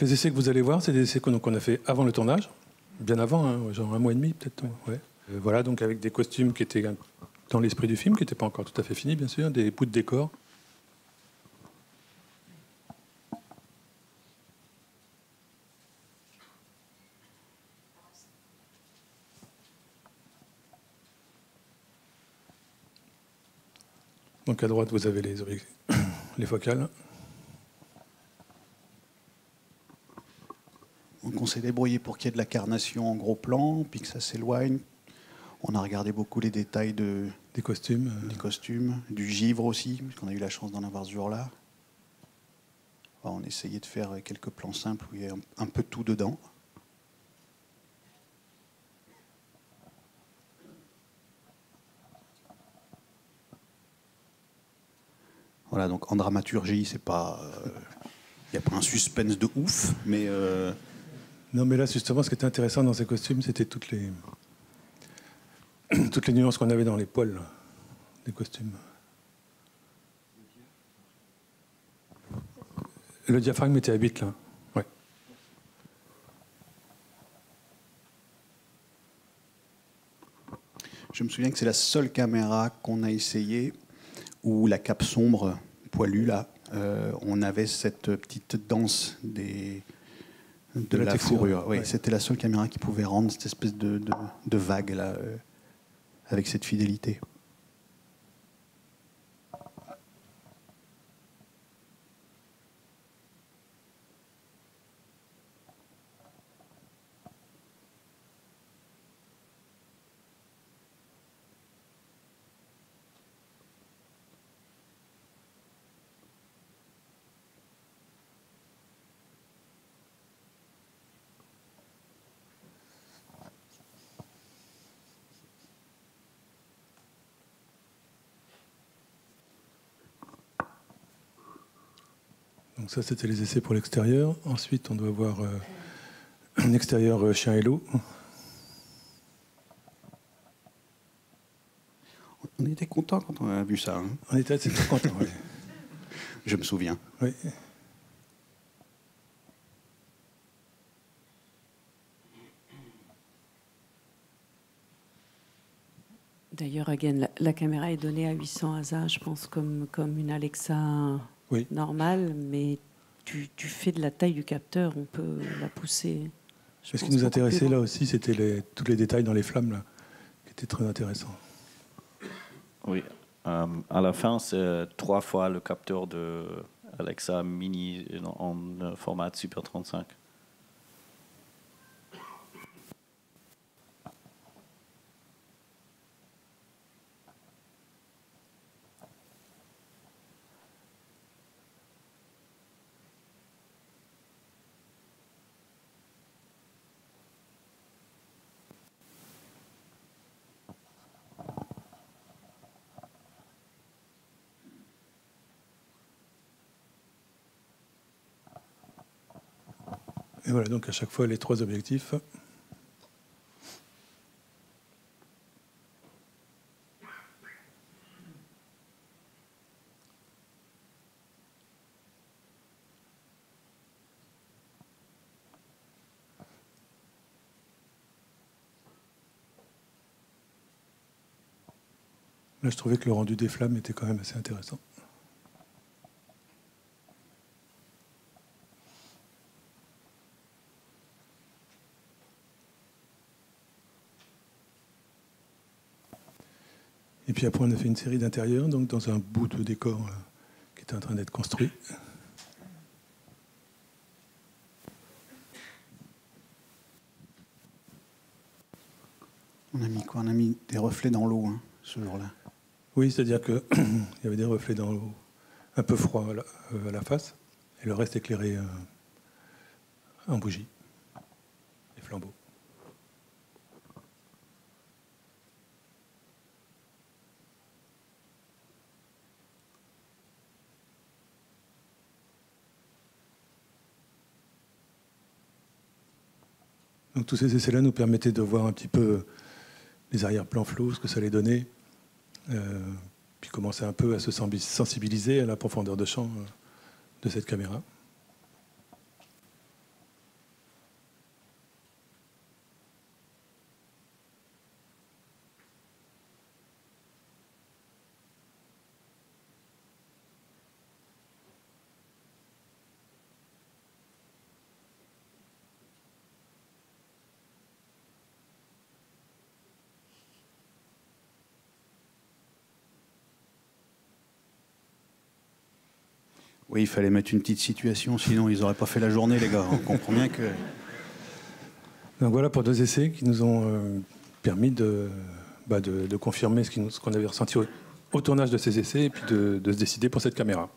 Les essais que vous allez voir, c'est des essais qu'on a fait avant le tournage, bien avant, hein, genre 1 mois et demi peut-être. Ouais. Voilà, donc avec des costumes qui étaient dans l'esprit du film, qui n'étaient pas encore tout à fait finis, bien sûr, des bouts de décor. Donc à droite, vous avez les focales. Donc on s'est débrouillé pour qu'il y ait de la carnation en gros plan, puis que ça s'éloigne. On a regardé beaucoup les détails des costumes. Des costumes, du givre aussi, parce qu'on a eu la chance d'en avoir ce jour-là. On essayait de faire quelques plans simples où il y a un peu tout dedans. Voilà, donc en dramaturgie, c'est pas, y a pas un suspense de ouf, mais non, mais là, justement, ce qui était intéressant dans ces costumes, c'était toutes les nuances qu'on avait dans les poils des costumes. Le diaphragme était à 8, là. Ouais. Je me souviens que c'est la seule caméra qu'on a essayée où la cape sombre poilue, là, on avait cette petite danse de la fourrure. Oui, ouais. C'était la seule caméra qui pouvait rendre cette espèce de vague, là, avec cette fidélité. Donc ça, c'était les essais pour l'extérieur. Ensuite, on doit voir un extérieur chien et loup. On était contents quand on a vu ça. Hein. On était assez contents, oui. Je me souviens. Oui. D'ailleurs, again, la caméra est donnée à 800 ASA, je pense, comme une Alexa normale, mais tu fais de la taille du capteur, on peut la pousser. Ce qui nous intéressait là aussi, c'était tous les détails dans les flammes, là, qui étaient très intéressants. Oui, à la fin, c'est 3 fois le capteur de Alexa Mini en format Super 35. Et voilà, donc à chaque fois, les 3 objectifs. Là, je trouvais que le rendu des flammes était quand même assez intéressant. Et puis après, on a fait une série d'intérieurs, donc dans un bout de décor qui était en train d'être construit. On a mis quoi? On a mis des reflets dans l'eau, hein, ce jour-là. Oui, c'est-à-dire qu'il y avait des reflets dans l'eau, un peu froid à la face, et le reste éclairé en bougie, les flambeaux. Donc tous ces essais-là nous permettaient de voir un petit peu les arrière-plans flous, ce que ça allait donner, puis commencer un peu à se sensibiliser à la profondeur de champ de cette caméra. Oui, il fallait mettre une petite situation, sinon ils n'auraient pas fait la journée, les gars. On comprend bien que... Donc voilà pour 2 essais qui nous ont permis de confirmer ce qu'on avait ressenti au tournage de ces essais et puis de se décider pour cette caméra.